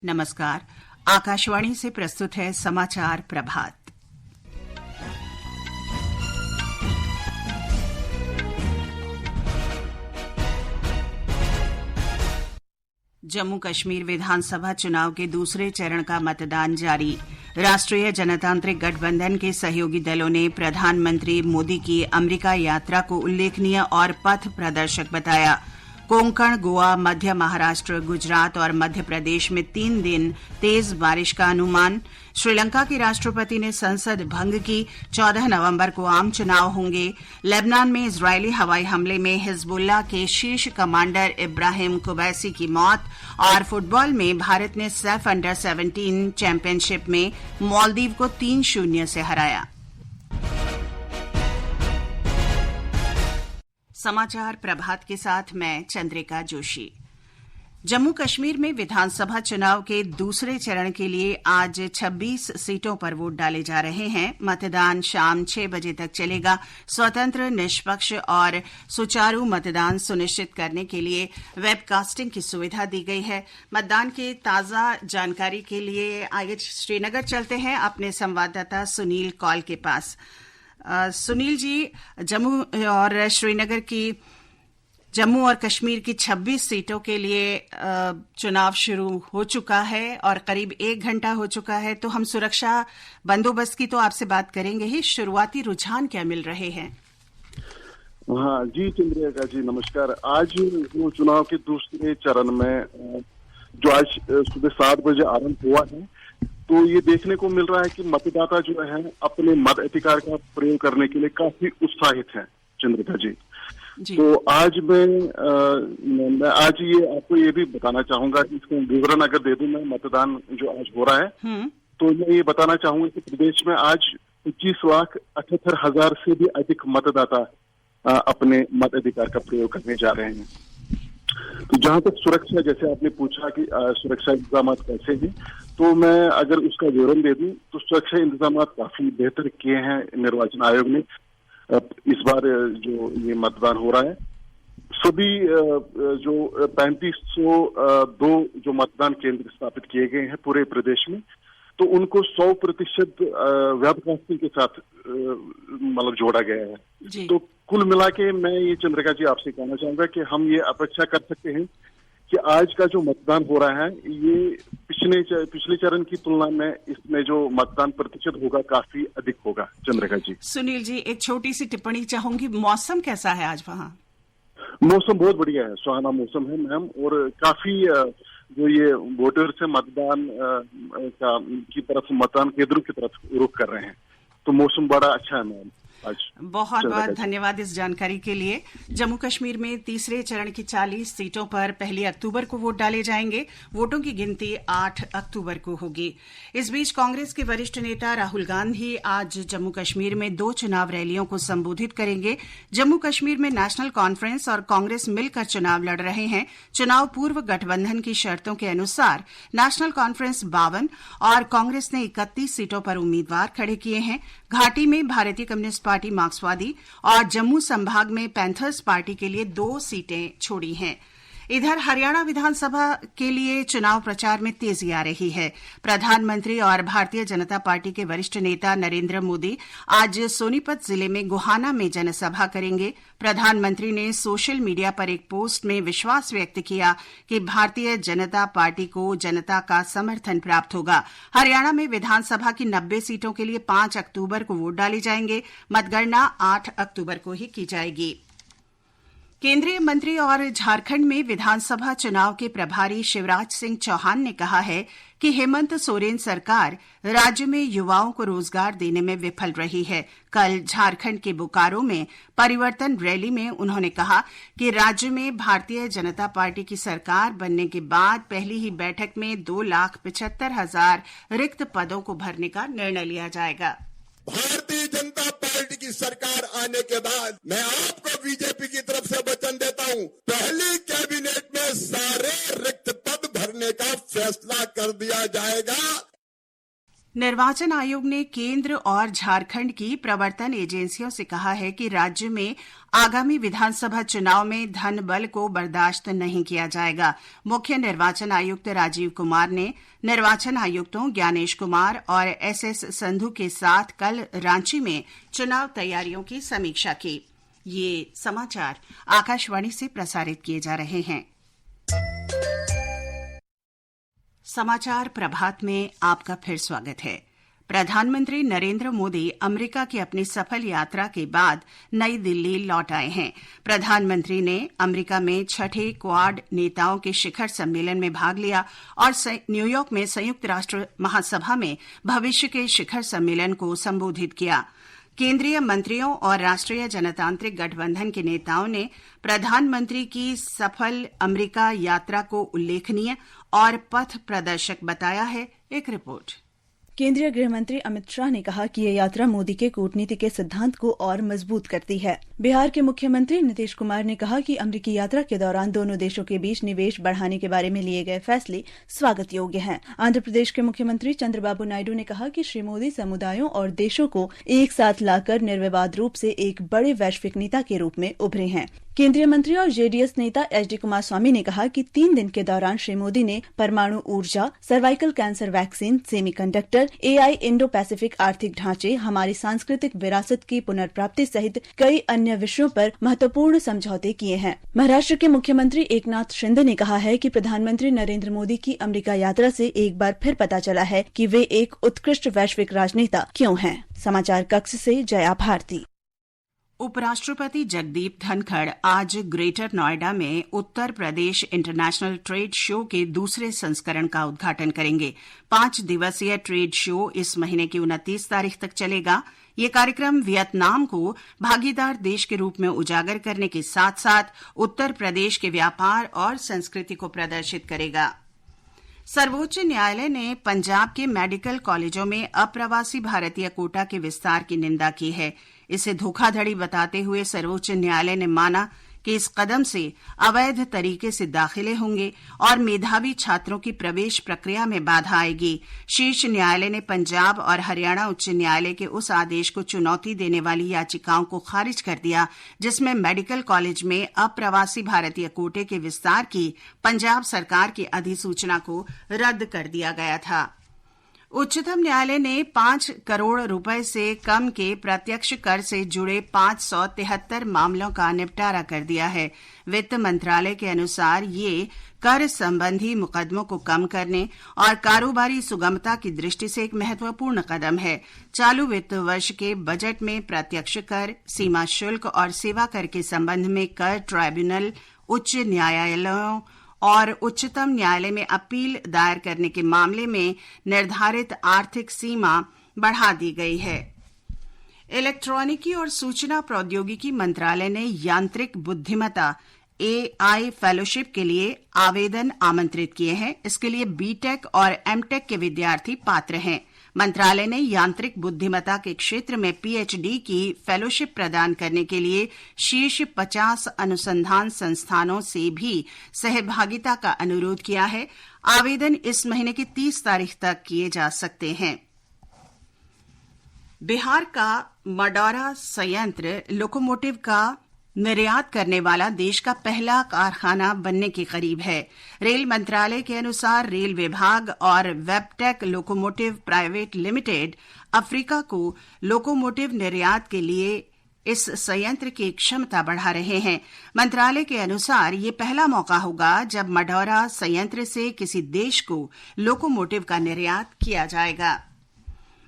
नमस्कार। आकाशवाणी से प्रस्तुत है समाचार प्रभात। जम्मू कश्मीर विधानसभा चुनाव के दूसरे चरण का मतदान जारी। राष्ट्रीय जनतांत्रिक गठबंधन के सहयोगी दलों ने प्रधानमंत्री मोदी की अमेरिका यात्रा को उल्लेखनीय और पथ प्रदर्शक बताया। कोंकण, गोवा, मध्य महाराष्ट्र, गुजरात और मध्य प्रदेश में 3 दिन तेज बारिश का अनुमान। श्रीलंका के राष्ट्रपति ने संसद भंग की। 14 नवंबर को आम चुनाव होंगे। लेबनान में इजरायली हवाई हमले में हिजबुल्लाह के शीर्ष कमांडर इब्राहिम कुबैसी की मौत। और फुटबॉल में भारत ने सैफ अंडर 17 चैंपियनशिप में मालदीव को 3-0 से हराया। समाचार प्रभात के साथ मैं चंद्रिका जोशी। जम्मू कश्मीर में विधानसभा चुनाव के दूसरे चरण के लिए आज 26 सीटों पर वोट डाले जा रहे हैं। मतदान शाम 6 बजे तक चलेगा। स्वतंत्र, निष्पक्ष और सुचारू मतदान सुनिश्चित करने के लिए वेबकास्टिंग की सुविधा दी गई है। मतदान की ताजा जानकारी के लिए आगे श्रीनगर चलते हैं अपने संवाददाता सुनील कौल के पास। सुनील जी, जम्मू और कश्मीर की 26 सीटों के लिए चुनाव शुरू हो चुका है और करीब 1 घंटा हो चुका है, तो हम सुरक्षा बंदोबस्त की तो आपसे बात करेंगे ही। शुरुआती रुझान क्या मिल रहे हैं? हाँ जी, चंद्रिका जी नमस्कार। आज वो चुनाव के दूसरे चरण में जो आज सुबह 7 बजे आरंभ हुआ है, तो ये देखने को मिल रहा है कि मतदाता जो है अपने मताधिकार का प्रयोग करने के लिए काफी उत्साहित है। चंद्रिका जी, तो आज मैं आज ये आपको ये भी बताना चाहूंगा कि इसका विवरण अगर दे दूं मैं, मतदान जो आज हो रहा है, तो मैं ये बताना चाहूंगा कि प्रदेश में आज 25,78,000 से भी अधिक मतदाता अपने मताधिकार का प्रयोग करने जा रहे हैं। तो जहां तक सुरक्षा, जैसे आपने पूछा कि सुरक्षा इंतजाम कैसे हैं, तो मैं अगर उसका विवरण दे दूं तो सुरक्षा इंतजाम काफी बेहतर किए हैं निर्वाचन आयोग ने। इस बार जो ये मतदान हो रहा है, सभी जो 3502 जो मतदान केंद्र स्थापित किए गए हैं पूरे प्रदेश में, तो उनको 100% वेबकास्टिंग के साथ मतलब जोड़ा गया है। तो कुल मिला के मैं ये चंद्रिका जी आपसे कहना चाहूंगा कि हम ये अपेक्षा कर सकते हैं कि आज का जो मतदान हो रहा है, ये पिछले चरण की तुलना में इसमें जो मतदान प्रतिशत होगा काफी अधिक होगा। चंद्रिका जी। सुनील जी, एक छोटी सी टिप्पणी चाहूंगी, मौसम कैसा है आज वहाँ? मौसम बहुत बढ़िया है, सुहाना मौसम है मैम, और काफी जो ये वोटर्स है मतदान की तरफ, मतदान केंद्रों की तरफ रुख कर रहे हैं, तो मौसम बड़ा अच्छा है मैम आज। बहुत बहुत धन्यवाद इस जानकारी के लिए। जम्मू कश्मीर में तीसरे चरण की 40 सीटों पर 1 अक्टूबर को वोट डाले जाएंगे। वोटों की गिनती 8 अक्टूबर को होगी। इस बीच कांग्रेस के वरिष्ठ नेता राहुल गांधी आज जम्मू कश्मीर में 2 चुनाव रैलियों को संबोधित करेंगे। जम्मू कश्मीर में नेशनल कॉन्फ्रेंस और कांग्रेस मिलकर चुनाव लड़ रहे हैं। चुनाव पूर्व गठबंधन की शर्तों के अनुसार नेशनल कॉन्फ्रेंस 52 और कांग्रेस ने 31 सीटों पर उम्मीदवार खड़े किए हैं। घाटी में भारतीय कम्युनिस्ट पार्टी, मार्क्सवादी और जम्मू संभाग में पैंथर्स पार्टी के लिए 2 सीटें छोड़ी हैं। इधर हरियाणा विधानसभा के लिए चुनाव प्रचार में तेजी आ रही है। प्रधानमंत्री और भारतीय जनता पार्टी के वरिष्ठ नेता नरेंद्र मोदी आज सोनीपत जिले में गोहाना में जनसभा करेंगे। प्रधानमंत्री ने सोशल मीडिया पर एक पोस्ट में विश्वास व्यक्त किया कि भारतीय जनता पार्टी को जनता का समर्थन प्राप्त होगा। हरियाणा में विधानसभा की 90 सीटों के लिए 5 अक्टूबर को वोट डाले जाएंगे। मतगणना 8 अक्टूबर को ही की जाएगी। केंद्रीय मंत्री और झारखंड में विधानसभा चुनाव के प्रभारी शिवराज सिंह चौहान ने कहा है कि हेमंत सोरेन सरकार राज्य में युवाओं को रोजगार देने में विफल रही है। कल झारखंड के बोकारो में परिवर्तन रैली में उन्होंने कहा कि राज्य में भारतीय जनता पार्टी की सरकार बनने के बाद पहली ही बैठक में 2,75,000 रिक्त पदों को भरने का निर्णय लिया जाएगा। भारतीय जनता पार्टी की सरकार आने के बाद मैं आपको बीजेपी की तरफ से वचन देता हूं, पहली कैबिनेट में सारे रिक्त पद भरने का फैसला कर दिया जाएगा। निर्वाचन आयोग ने केंद्र और झारखंड की प्रवर्तन एजेंसियों से कहा है कि राज्य में आगामी विधानसभा चुनाव में धन बल को बर्दाश्त नहीं किया जाएगा। मुख्य निर्वाचन आयुक्त राजीव कुमार ने निर्वाचन आयुक्तों ज्ञानेश कुमार और एसएस संधू के साथ कल रांची में चुनाव तैयारियों की समीक्षा की। ये समाचार आकाशवाणी से प्रसारित किए जा रहे हैं। समाचार प्रभात में आपका फिर स्वागत है। प्रधानमंत्री नरेंद्र मोदी अमेरिका की अपनी सफल यात्रा के बाद नई दिल्ली लौट आए हैं। प्रधानमंत्री ने अमेरिका में छठे क्वाड नेताओं के शिखर सम्मेलन में भाग लिया और न्यूयॉर्क में संयुक्त राष्ट्र महासभा में भविष्य के शिखर सम्मेलन को संबोधित किया। केंद्रीय मंत्रियों और राष्ट्रीय जनतांत्रिक गठबंधन के नेताओं ने प्रधानमंत्री की सफल अमेरिका यात्रा को उल्लेखनीय और पथ प्रदर्शक बताया है। एक रिपोर्ट। केंद्रीय गृह मंत्री अमित शाह ने कहा कि ये यात्रा मोदी के कूटनीति के सिद्धांत को और मजबूत करती है। बिहार के मुख्यमंत्री नीतीश कुमार ने कहा कि अमेरिकी यात्रा के दौरान दोनों देशों के बीच निवेश बढ़ाने के बारे में लिए गए फैसले स्वागत योग्य हैं। आंध्र प्रदेश के मुख्यमंत्री चंद्रबाबू नायडू ने कहा कि श्री मोदी समुदायों और देशों को एक साथ लाकर निर्विवाद रूप से एक बड़े वैश्विक नेता के रूप में उभरे हैं। केंद्रीय मंत्री और जेडीएस नेता एचडी कुमारस्वामी ने कहा कि 3 दिन के दौरान श्री मोदी ने परमाणु ऊर्जा, cervical cancer vaccine, semiconductor, AI, Indo Pacific आर्थिक ढांचे, हमारी सांस्कृतिक विरासत की पुनर्प्राप्ति सहित कई अन्य विषयों पर महत्वपूर्ण समझौते किए हैं। महाराष्ट्र के मुख्यमंत्री एकनाथ शिंदे ने कहा है कि प्रधानमंत्री नरेंद्र मोदी की अमेरिका यात्रा से एक बार फिर पता चला है कि वे एक उत्कृष्ट वैश्विक राजनेता क्यों हैं। समाचार कक्ष से जया भारती। उपराष्ट्रपति जगदीप धनखड़ आज ग्रेटर नोएडा में Uttar Pradesh international trade show के दूसरे संस्करण का उद्घाटन करेंगे। 5 दिवसीय ट्रेड शो इस महीने की 29 तारीख तक चलेगा। ये कार्यक्रम वियतनाम को भागीदार देश के रूप में उजागर करने के साथ साथ उत्तर प्रदेश के व्यापार और संस्कृति को प्रदर्शित करेगा। सर्वोच्च न्यायालय ने पंजाब के मेडिकल कॉलेजों में अप्रवासी भारतीय कोटा के विस्तार की निंदा की है। इसे धोखाधड़ी बताते हुए सर्वोच्च न्यायालय ने माना कि इस कदम से अवैध तरीके से दाखिले होंगे और मेधावी छात्रों की प्रवेश प्रक्रिया में बाधा आएगी। शीर्ष न्यायालय ने पंजाब और हरियाणा उच्च न्यायालय के उस आदेश को चुनौती देने वाली याचिकाओं को खारिज कर दिया जिसमें मेडिकल कॉलेज में अप्रवासी भारतीय कोटे के विस्तार की पंजाब सरकार की अधिसूचना को रद्द कर दिया गया था। उच्चतम न्यायालय ने 5 करोड़ रुपए से कम के प्रत्यक्ष कर से जुड़े 573 मामलों का निपटारा कर दिया है। वित्त मंत्रालय के अनुसार ये कर संबंधी मुकदमों को कम करने और कारोबारी सुगमता की दृष्टि से एक महत्वपूर्ण कदम है। चालू वित्त वर्ष के बजट में प्रत्यक्ष कर, सीमा शुल्क और सेवा कर के संबंध में कर ट्राइब्यूनल, उच्च न्यायालयों और उच्चतम न्यायालय में अपील दायर करने के मामले में निर्धारित आर्थिक सीमा बढ़ा दी गई है। इलेक्ट्रॉनिकी और सूचना प्रौद्योगिकी मंत्रालय ने यांत्रिक बुद्धिमत्ता AI फेलोशिप के लिए आवेदन आमंत्रित किए हैं। इसके लिए बीटेक और एमटेक के विद्यार्थी पात्र हैं। मंत्रालय ने यांत्रिक बुद्धिमत्ता के क्षेत्र में PhD की फेलोशिप प्रदान करने के लिए शीर्ष 50 अनुसंधान संस्थानों से भी सहभागिता का अनुरोध किया है। आवेदन इस महीने की 30 तारीख तक किए जा सकते हैं। बिहार का मडौरा संयंत्र लोकोमोटिव का निर्यात करने वाला देश का पहला कारखाना बनने के करीब है। रेल मंत्रालय के अनुसार रेल विभाग और वेबटेक लोकोमोटिव प्राइवेट लिमिटेड अफ्रीका को लोकोमोटिव निर्यात के लिए इस संयंत्र की क्षमता बढ़ा रहे हैं। मंत्रालय के अनुसार ये पहला मौका होगा जब मडौरा संयंत्र से किसी देश को लोकोमोटिव का निर्यात किया जाएगा।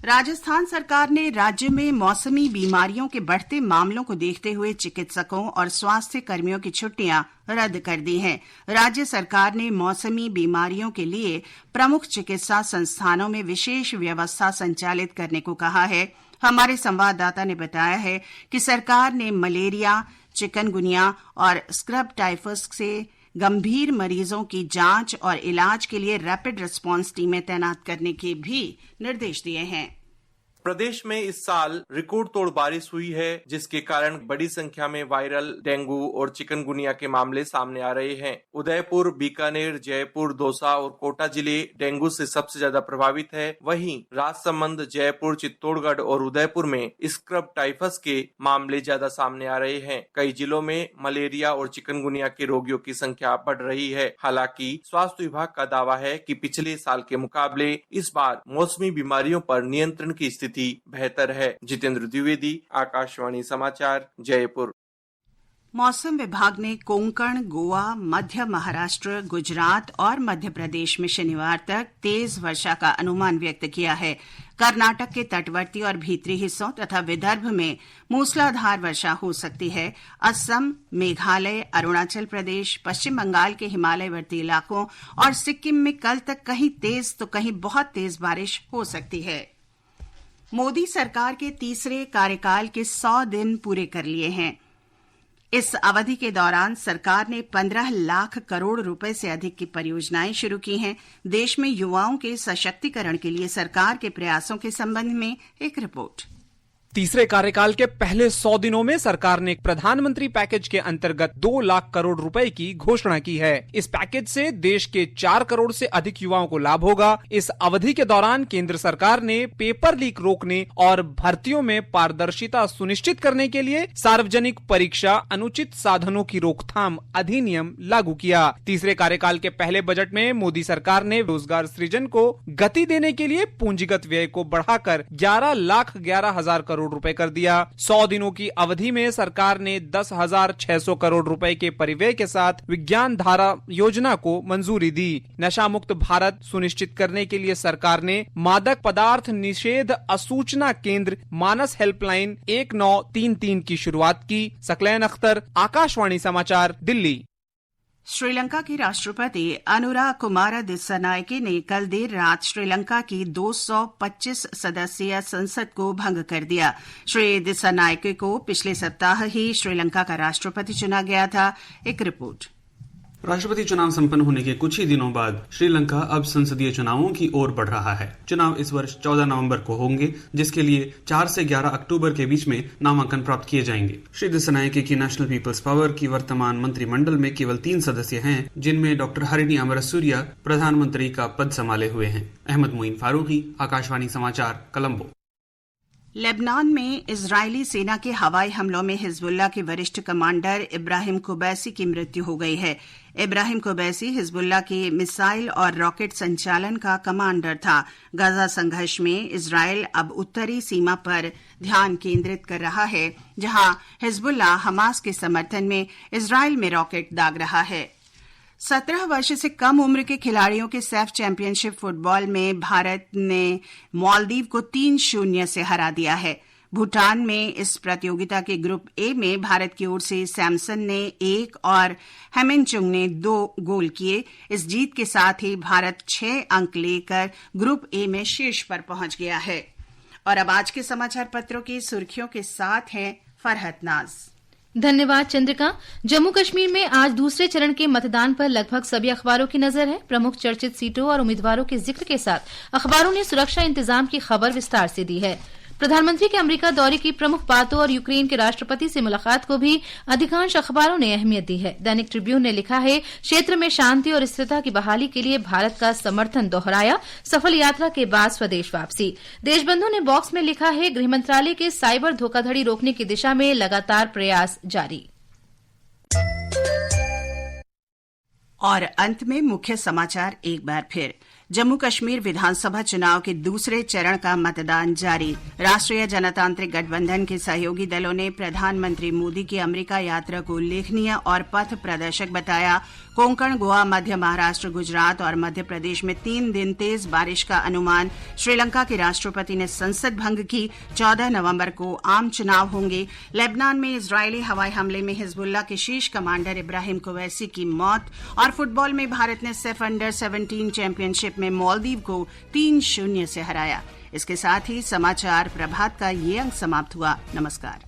राजस्थान सरकार ने राज्य में मौसमी बीमारियों के बढ़ते मामलों को देखते हुए चिकित्सकों और स्वास्थ्य कर्मियों की छुट्टियां रद्द कर दी हैं। राज्य सरकार ने मौसमी बीमारियों के लिए प्रमुख चिकित्सा संस्थानों में विशेष व्यवस्था संचालित करने को कहा है। हमारे संवाददाता ने बताया है कि सरकार ने मलेरिया, चिकनगुनिया और स्क्रब टाइफस से गंभीर मरीजों की जांच और इलाज के लिए रैपिड रिस्पांस टीमें तैनात करने के भी निर्देश दिए हैं। प्रदेश में इस साल रिकॉर्ड तोड़ बारिश हुई है, जिसके कारण बड़ी संख्या में वायरल डेंगू और चिकनगुनिया के मामले सामने आ रहे हैं। उदयपुर, बीकानेर, जयपुर, दौसा और कोटा जिले डेंगू से सबसे ज्यादा प्रभावित है। वहीं राजसमंद, जयपुर, चित्तौड़गढ़ और उदयपुर में स्क्रब टाइफस के मामले ज्यादा सामने आ रहे हैं। कई जिलों में मलेरिया और चिकनगुनिया के रोगियों की संख्या बढ़ रही है। हालांकि स्वास्थ्य विभाग का दावा है कि पिछले साल के मुकाबले इस बार मौसमी बीमारियों पर नियंत्रण की स्थिति बेहतर है। जितेंद्र द्विवेदी, आकाशवाणी समाचार, जयपुर। मौसम विभाग ने कोंकण, गोवा, मध्य महाराष्ट्र, गुजरात और मध्य प्रदेश में शनिवार तक तेज वर्षा का अनुमान व्यक्त किया है। कर्नाटक के तटवर्ती और भीतरी हिस्सों तथा विदर्भ में मूसलाधार वर्षा हो सकती है। असम, मेघालय, अरुणाचल प्रदेश, पश्चिम बंगाल के हिमालयवर्ती इलाकों और सिक्किम में कल तक कहीं तेज तो कहीं बहुत तेज बारिश हो सकती है। मोदी सरकार के तीसरे कार्यकाल के 100 दिन पूरे कर लिए हैं। इस अवधि के दौरान सरकार ने 15 लाख करोड़ रुपए से अधिक की परियोजनाएं शुरू की हैं। देश में युवाओं के सशक्तिकरण के लिए सरकार के प्रयासों के संबंध में एक रिपोर्ट। तीसरे कार्यकाल के पहले 100 दिनों में सरकार ने प्रधानमंत्री पैकेज के अंतर्गत 2 लाख करोड़ रुपए की घोषणा की है। इस पैकेज से देश के 4 करोड़ से अधिक युवाओं को लाभ होगा। इस अवधि के दौरान केंद्र सरकार ने पेपर लीक रोकने और भर्तियों में पारदर्शिता सुनिश्चित करने के लिए सार्वजनिक परीक्षा अनुचित साधनों की रोकथाम अधिनियम लागू किया। तीसरे कार्यकाल के पहले बजट में मोदी सरकार ने रोजगार सृजन को गति देने के लिए पूंजीगत व्यय को बढ़ाकर 11,11,000 करोड़ रुपए कर दिया। 100 दिनों की अवधि में सरकार ने 10,600 करोड़ रुपए के परिव्यय के साथ विज्ञान धारा योजना को मंजूरी दी। नशा मुक्त भारत सुनिश्चित करने के लिए सरकार ने मादक पदार्थ निषेध असूचना केंद्र मानस हेल्पलाइन 1933 की शुरुआत की। सकलैन अख्तर, आकाशवाणी समाचार, दिल्ली। श्रीलंका के राष्ट्रपति अनुरा कुमारा दिस्सानायके ने कल देर रात श्रीलंका की 225 सदस्यीय संसद को भंग कर दिया। श्री दिस्सानायके को पिछले सप्ताह ही श्रीलंका का राष्ट्रपति चुना गया था। एक रिपोर्ट। राष्ट्रपति चुनाव संपन्न होने के कुछ ही दिनों बाद श्रीलंका अब संसदीय चुनावों की ओर बढ़ रहा है। चुनाव इस वर्ष 14 नवंबर को होंगे, जिसके लिए 4 से 11 अक्टूबर के बीच में नामांकन प्राप्त किए जाएंगे। श्री दिस्सानायके की नेशनल पीपल्स पावर की वर्तमान मंत्रिमंडल में केवल 3 सदस्य हैं, जिनमें डॉक्टर हरिनी अमरसूरिया प्रधानमंत्री का पद संभाले हुए हैं। अहमद मोइन फारूकी, आकाशवाणी समाचार, कोलंबो। लेबनान में इजरायली सेना के हवाई हमलों में हिजबुल्लाह के वरिष्ठ कमांडर इब्राहिम कुबैसी की मृत्यु हो गई है। इब्राहिम कुबैसी हिजबुल्लाह के मिसाइल और रॉकेट संचालन का कमांडर था। गाजा संघर्ष में इजरायल अब उत्तरी सीमा पर ध्यान केंद्रित कर रहा है, जहां हिजबुल्लाह हमास के समर्थन में इजरायल में रॉकेट दाग रहा है। 17 वर्ष से कम उम्र के खिलाड़ियों के सैफ चैंपियनशिप फुटबॉल में भारत ने मालदीव को 3-0 से हरा दिया है। भूटान में इस प्रतियोगिता के ग्रुप ए में भारत की ओर से सैमसन ने 1 और हेमेनचुंग ने 2 गोल किए। इस जीत के साथ ही भारत 6 अंक लेकर ग्रुप ए में शीर्ष पर पहुंच गया है। और अब आज के समाचार पत्रों की सुर्खियों के साथ हैं फरहत नाज। धन्यवाद चंद्रिका। जम्मू कश्मीर में आज दूसरे चरण के मतदान पर लगभग सभी अखबारों की नजर है। प्रमुख चर्चित सीटों और उम्मीदवारों के जिक्र के साथ अखबारों ने सुरक्षा इंतजाम की खबर विस्तार से दी है। प्रधानमंत्री के अमेरिका दौरे की प्रमुख बातों और यूक्रेन के राष्ट्रपति से मुलाकात को भी अधिकांश अखबारों ने अहमियत दी है। दैनिक ट्रिब्यून ने लिखा है, क्षेत्र में शांति और स्थिरता की बहाली के लिए भारत का समर्थन दोहराया, सफल यात्रा के बाद स्वदेश वापसी। देशबंधु ने बॉक्स में लिखा है, गृह मंत्रालय के साइबर धोखाधड़ी रोकने की दिशा में लगातार प्रयास जारी। और अंत में मुख्य समाचार एक बार फिर। जम्मू कश्मीर विधानसभा चुनाव के दूसरे चरण का मतदान जारी। राष्ट्रीय जनतांत्रिक गठबंधन के सहयोगी दलों ने प्रधानमंत्री मोदी की अमेरिका यात्रा को उल्लेखनीय और पथ प्रदर्शक बताया। कोंकण, गोवा, मध्य महाराष्ट्र, गुजरात और मध्य प्रदेश में 3 दिन तेज बारिश का अनुमान। श्रीलंका के राष्ट्रपति ने संसद भंग की। 14 नवंबर को आम चुनाव होंगे। लेबनान में इजरायली हवाई हमले में हिजबुल्लाह के शीर्ष कमांडर इब्राहिम कुवैसी की मौत। और फुटबॉल में भारत ने सिर्फ अंडर 17 चैंपियनशिप में मालदीव को 3-0 से हराया। इसके साथ ही समाचार प्रभात का ये अंक समाप्त हुआ। नमस्कार।